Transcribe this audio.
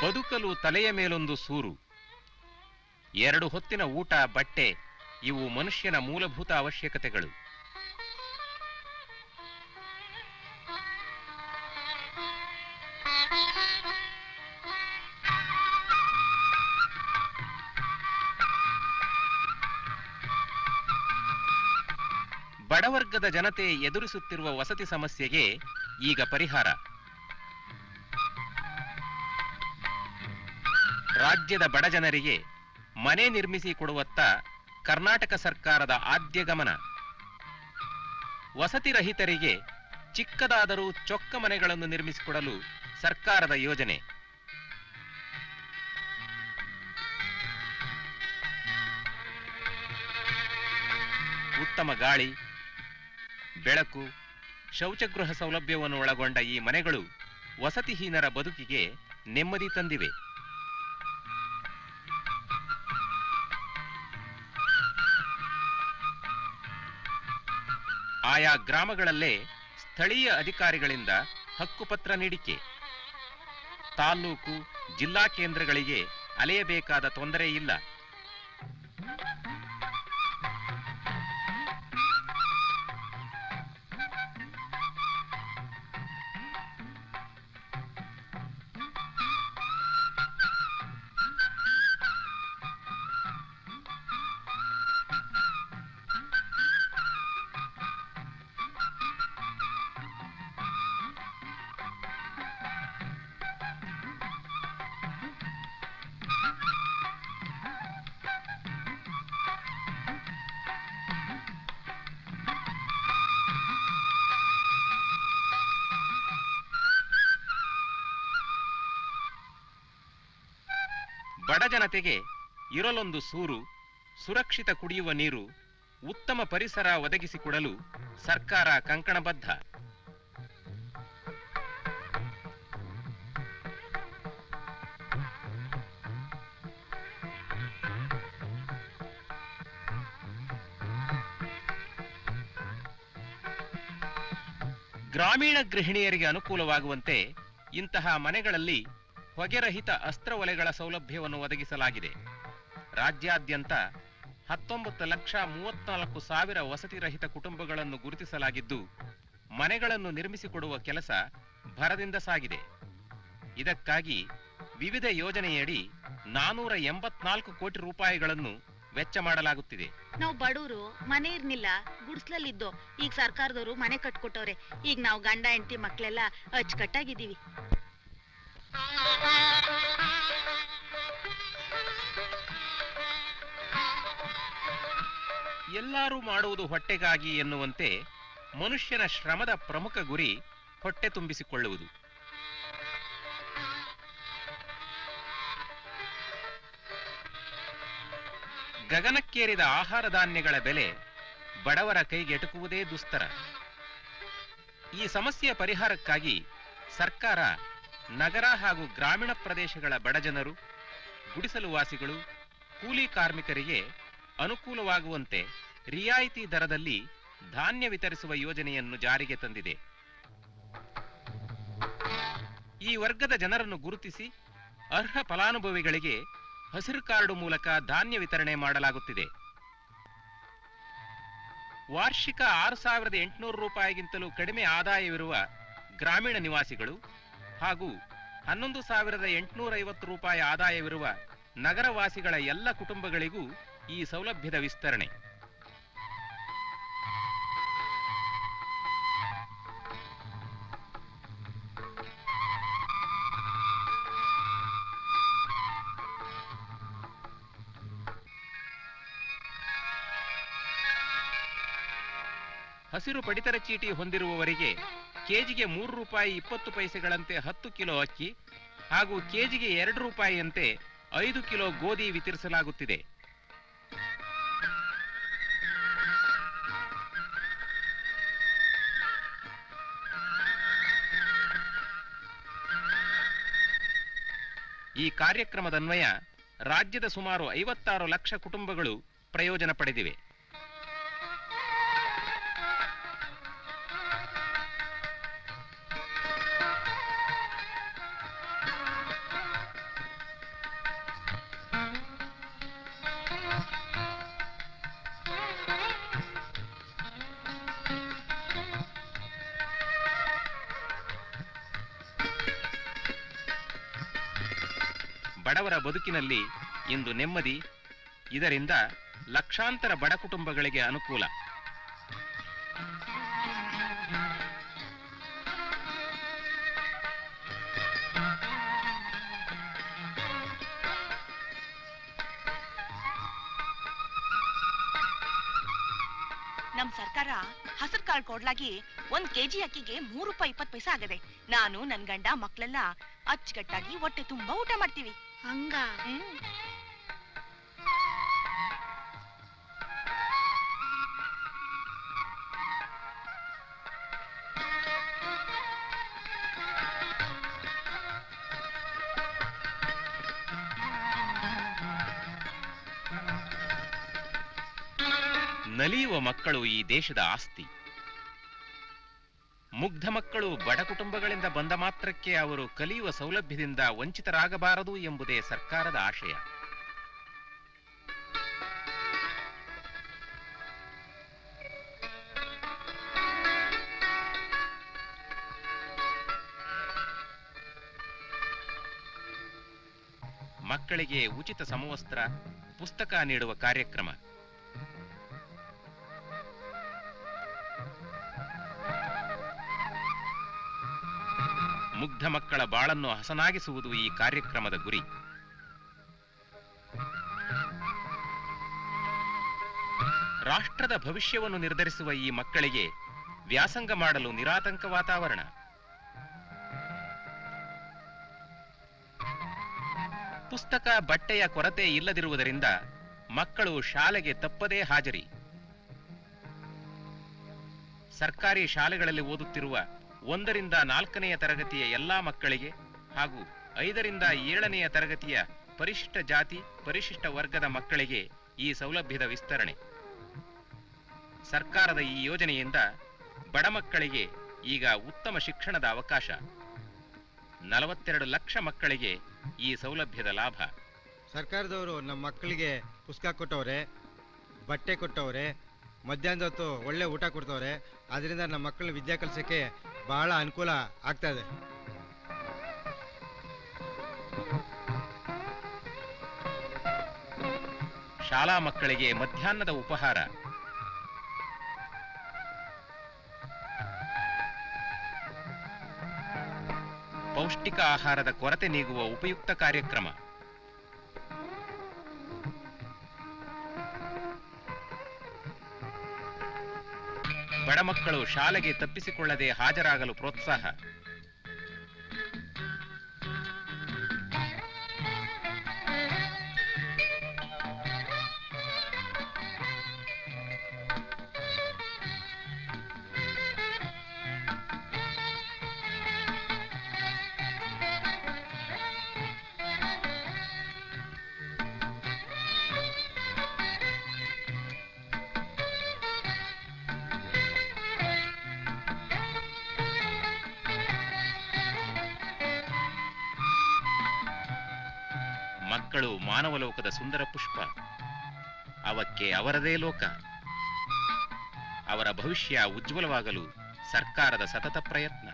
ಬದುಕಲು ತಲೆಯ ಮೇಲೊಂದು ಸೂರು. 2 ಹೊತ್ತಿನ ಊಟ, ಬಟ್ಟೆ ಇವು ಮನುಷ್ಯನ ಮೂಲಭೂತ ಅವಶ್ಯಕತೆಗಳು. ಬಡವರ್ಗದ ಜನತೆ ಎದುರಿಸುತ್ತಿರುವ ವಸತಿ ಸಮಸ್ಯೆಗೆ ಈಗ ಪರಿಹಾರ. ರಾಜ್ಯದ ಬಡಜನರಿಗೆ ಮನೆ ನಿರ್ಮಿಸಿ ಕೊಡುವತ್ತ ಕರ್ನಾಟಕ ಸರ್ಕಾರದ ಆದ್ಯ ಗಮನ. ವಸತಿ ರಹಿತರಿಗೆ ಚಿಕ್ಕದಾದರೂ ಚೊಕ್ಕ ಮನೆಗಳನ್ನು ನಿರ್ಮಿಸಿಕೊಡಲು ಸರ್ಕಾರದ ಯೋಜನೆ. ಉತ್ತಮ ಗಾಳಿ, ಬೆಳಕು, ಶೌಚಗೃಹ ಸೌಲಭ್ಯವನ್ನು ಒಳಗೊಂಡ ಈ ಮನೆಗಳು ವಸತಿಹೀನರ ಬದುಕಿಗೆ ನೆಮ್ಮದಿ ತಂದಿವೆ. ಆಯಾ ಗ್ರಾಮಗಳಲ್ಲೇ ಸ್ಥಳೀಯ ಅಧಿಕಾರಿಗಳಿಂದ ಹಕ್ಕುಪತ್ರ ನೀಡಿಕೆ. ತಾಲ್ಲೂಕು, ಜಿಲ್ಲಾ ಕೇಂದ್ರಗಳಿಗೆ ಅಲೆಯಬೇಕಾದ ತೊಂದರೆ ಇಲ್ಲ. ಬಡ ಜನತೆಗೆ ಇರಲೊಂದು ಸೂರು, ಸುರಕ್ಷಿತ ಕುಡಿಯುವ ನೀರು, ಉತ್ತಮ ಪರಿಸರ ಒದಗಿಸಿಕೊಡಲು ಸರ್ಕಾರ ಕಂಕಣಬದ್ಧ. ಗ್ರಾಮೀಣ ಗೃಹಿಣಿಯರಿಗೆ ಅನುಕೂಲವಾಗುವಂತೆ ಇಂತಹ ಮನೆಗಳಲ್ಲಿ ಹೊಗೆರಹಿತ ಅಸ್ತ್ರವಲೆಗಳ ಸೌಲಭ್ಯವನ್ನು ಒದಗಿಸಲಾಗಿದೆ. ರಾಜ್ಯಾದ್ಯಂತ 19,34,000 ವಸತಿ ರಹಿತ ಕುಟುಂಬಗಳನ್ನು ಗುರುತಿಸಲಾಗಿದ್ದು, ಮನೆಗಳನ್ನು ನಿರ್ಮಿಸಿಕೊಡುವ ಕೆಲಸ ಭರದಿಂದ ಸಾಗಿದೆ. ಇದಕ್ಕಾಗಿ ವಿವಿಧ ಯೋಜನೆಯಡಿ 484 ಕೋಟಿ ರೂಪಾಯಿಗಳನ್ನು ವೆಚ್ಚ ಮಾಡಲಾಗುತ್ತಿದೆ. ನಾವು ಬಡವರು, ಮನೆ ಇರ್ನಿಲ್ಲ, ಗುಡ್ಸ್ಲಲ್ಲಿದ್ದೋ. ಈಗ ಸರ್ಕಾರದವರು ಮನೆ ಕಟ್ಕೊಟ್ಟವ್ರೆ. ಈಗ ನಾವು ಗಂಡ ಹೆಂಡತಿ ಮಕ್ಕಳೆಲ್ಲ ಅಚ್ಚುಕಟ್ಟಾಗಿದ್ದೀವಿ. ಎಲ್ಲರೂ ಮಾಡುವುದು ಹೊಟ್ಟೆಗಾಗಿ ಎನ್ನುವಂತೆ ಮನುಷ್ಯನ ಶ್ರಮದ ಪ್ರಮುಖ ಗುರಿ ಹೊಟ್ಟೆ ತುಂಬಿಸಿಕೊಳ್ಳುವುದು. ಗಗನಕ್ಕೇರಿದ ಆಹಾರ ಧಾನ್ಯಗಳ ಬೆಲೆ ಬಡವರ ಕೈಗೆಟುಕುವುದೇ ದುಸ್ತರ. ಈ ಸಮಸ್ಯೆಯ ಪರಿಹಾರಕ್ಕಾಗಿ ಸರ್ಕಾರ ನಗರ ಹಾಗೂ ಗ್ರಾಮೀಣ ಪ್ರದೇಶಗಳ ಬಡಜನರು, ಗುಡಿಸಲು ವಾಸಿಗಳು, ಕೂಲಿ ಕಾರ್ಮಿಕರಿಗೆ ಅನುಕೂಲವಾಗುವಂತೆ ರಿಯಾಯಿತಿ ದರದಲ್ಲಿ ಧಾನ್ಯ ವಿತರಿಸುವ ಯೋಜನೆಯನ್ನು ಜಾರಿಗೆ ತಂದಿದೆ. ಈ ವರ್ಗದ ಜನರನ್ನು ಗುರುತಿಸಿ ಅರ್ಹ ಫಲಾನುಭವಿಗಳಿಗೆ ಹಸಿರು ಕಾರ್ಡು ಮೂಲಕ ಧಾನ್ಯ ವಿತರಣೆ ಮಾಡಲಾಗುತ್ತಿದೆ. ವಾರ್ಷಿಕ 6,800 ರೂಪಾಯಿಗಿಂತಲೂ ಕಡಿಮೆ ಆದಾಯವಿರುವ ಗ್ರಾಮೀಣ ನಿವಾಸಿಗಳು ಹಾಗೂ 11,850 ರೂಪಾಯಿ ಆದಾಯವಿರುವ ನಗರವಾಸಿಗಳ ಎಲ್ಲ ಕುಟುಂಬಗಳಿಗೂ ಈ ಸೌಲಭ್ಯದ ವಿಸ್ತರಣೆ. ಹಸಿರು ಪಡಿತರ ಚೀಟಿ ಹೊಂದಿರುವವರಿಗೆ ಕೆಜಿಗೆ 3 ರೂಪಾಯಿ 20 ಪೈಸೆಗಳಂತೆ 10 ಕಿಲೋ ಅಕ್ಕಿ ಹಾಗೂ ಕೆಜಿಗೆ 2 ರೂಪಾಯಿಯಂತೆ 5 ಕಿಲೋ ಗೋಧಿ ವಿತರಿಸಲಾಗುತ್ತಿದೆ. ಈ ಕಾರ್ಯಕ್ರಮದನ್ವಯ ರಾಜ್ಯದ ಸುಮಾರು 56 ಲಕ್ಷ ಕುಟುಂಬಗಳು ಪ್ರಯೋಜನ ಪಡೆದಿವೆ. ಬಡವರ ಬದುಕಿನಲ್ಲಿ ಇಂದು ನೆಮ್ಮದಿ. ಇದರಿಂದ ಲಕ್ಷಾಂತರ ಬಡ ಕುಟುಂಬಗಳಿಗೆ ಅನುಕೂಲ. ನಮ್ ಸರ್ಕಾರ ಹಸಿರು ಕಾಳು ಕೊಡ್ಲಾಗಿ 1 ಕೆಜಿ ಅಕ್ಕಿಗೆ 3 ರೂಪಾಯಿ 20 ಪೈಸೆ ಆಗದೆ. ನಾನು ನನ್ ಗಂಡ ಮಕ್ಳೆಲ್ಲ ಅಚ್ಚುಕಟ್ಟಾಗಿ ಹೊಟ್ಟೆ ತುಂಬಾ ಊಟ ಮಾಡ್ತೀವಿ. ಹಂಗ ನಲಿಯುವ ಮಕ್ಕಳು ಈ ದೇಶದ ಆಸ್ತಿ. ಮುಗ್ಧ ಮಕ್ಕಳು ಬಡ ಕುಟುಂಬಗಳಿಂದ ಬಂದ ಮಾತ್ರಕ್ಕೆ ಅವರು ಕಲಿಯುವ ಸೌಲಭ್ಯದಿಂದ ವಂಚಿತರಾಗಬಾರದು ಎಂಬುದೇ ಸರ್ಕಾರದ ಆಶಯ. ಮಕ್ಕಳಿಗೆ ಉಚಿತ ಸಮವಸ್ತ್ರ, ಪುಸ್ತಕ ನೀಡುವ ಕಾರ್ಯಕ್ರಮ. ಮುಗ್ಧ ಮಕ್ಕಳ ಬಾಳನ್ನು ಹಸನಾಗಿಸುವುದು ಈ ಕಾರ್ಯಕ್ರಮದ ಗುರಿ. ರಾಷ್ಟ್ರದ ಭವಿಷ್ಯವನ್ನು ನಿರ್ಧರಿಸುವ ಈ ಮಕ್ಕಳಿಗೆ ವ್ಯಾಸಂಗ ಮಾಡಲು ನಿರಾತಂಕ ವಾತಾವರಣ. ಪುಸ್ತಕ, ಬಟ್ಟೆಯ ಕೊರತೆ ಇಲ್ಲದಿರುವುದರಿಂದ ಮಕ್ಕಳು ಶಾಲೆಗೆ ತಪ್ಪದೇ ಹಾಜರಿ. ಸರ್ಕಾರಿ ಶಾಲೆಗಳಲ್ಲಿ ಓದುತ್ತಿರುವ 1 ರಿಂದ 4ನೇ ತರಗತಿಯ ಎಲ್ಲಾ ಮಕ್ಕಳಿಗೆ ಹಾಗೂ 5 ರಿಂದ 7ನೇ ತರಗತಿಯ ಪರಿಶಿಷ್ಟ ಜಾತಿ, ಪರಿಶಿಷ್ಟ ವರ್ಗದ ಮಕ್ಕಳಿಗೆ ಈ ಸೌಲಭ್ಯದ ವಿಸ್ತರಣೆ. ಸರ್ಕಾರದ ಈ ಯೋಜನೆಯಿಂದ ಬಡ ಮಕ್ಕಳಿಗೆ ಈಗ ಉತ್ತಮ ಶಿಕ್ಷಣದ ಅವಕಾಶ. 42 ಲಕ್ಷ ಮಕ್ಕಳಿಗೆ ಈ ಸೌಲಭ್ಯದ ಲಾಭ. ಸರ್ಕಾರದವರು ನಮ್ಮ ಮಕ್ಕಳಿಗೆ ಪುಸ್ತಕ ಕೊಟ್ಟವ್ರೆ, ಬಟ್ಟೆ ಕೊಟ್ಟವ್ರೆ, ಮಧ್ಯಾಹ್ನದ ಹೊತ್ತು ಒಳ್ಳೆ ಊಟ ಕೊಡ್ತವ್ರೆ. ಅದರಿಂದ ನಮ್ಮ ಮಕ್ಕಳ ವಿದ್ಯಾ ಕಲಿಸೋಕ್ಕೆ ಬಹಳ ಅನುಕೂಲ ಆಗ್ತಾ ಇದೆ. ಶಾಲಾ ಮಕ್ಕಳಿಗೆ ಮಧ್ಯಾಹ್ನದ ಉಪಹಾರ. ಪೌಷ್ಟಿಕ ಆಹಾರದ ಕೊರತೆ ನೀಗುವ ಉಪಯುಕ್ತ ಕಾರ್ಯಕ್ರಮ. ಬಡ ಮಕ್ಕಳು ಶಾಲೆಗೆ ತಪ್ಪಿಸಿಕೊಳ್ಳದೆ ಹಾಜರಾಗಲು ಪ್ರೋತ್ಸಾಹ. ಮಕ್ಕಳು ಮಾನವ ಲೋಕದ ಸುಂದರ ಪುಷ್ಪ. ಅವಕ್ಕೆ ಅವರದೇ ಲೋಕ. ಅವರ ಭವಿಷ್ಯ ಉಜ್ವಲವಾಗಲು ಸರ್ಕಾರದ ಸತತ ಪ್ರಯತ್ನ.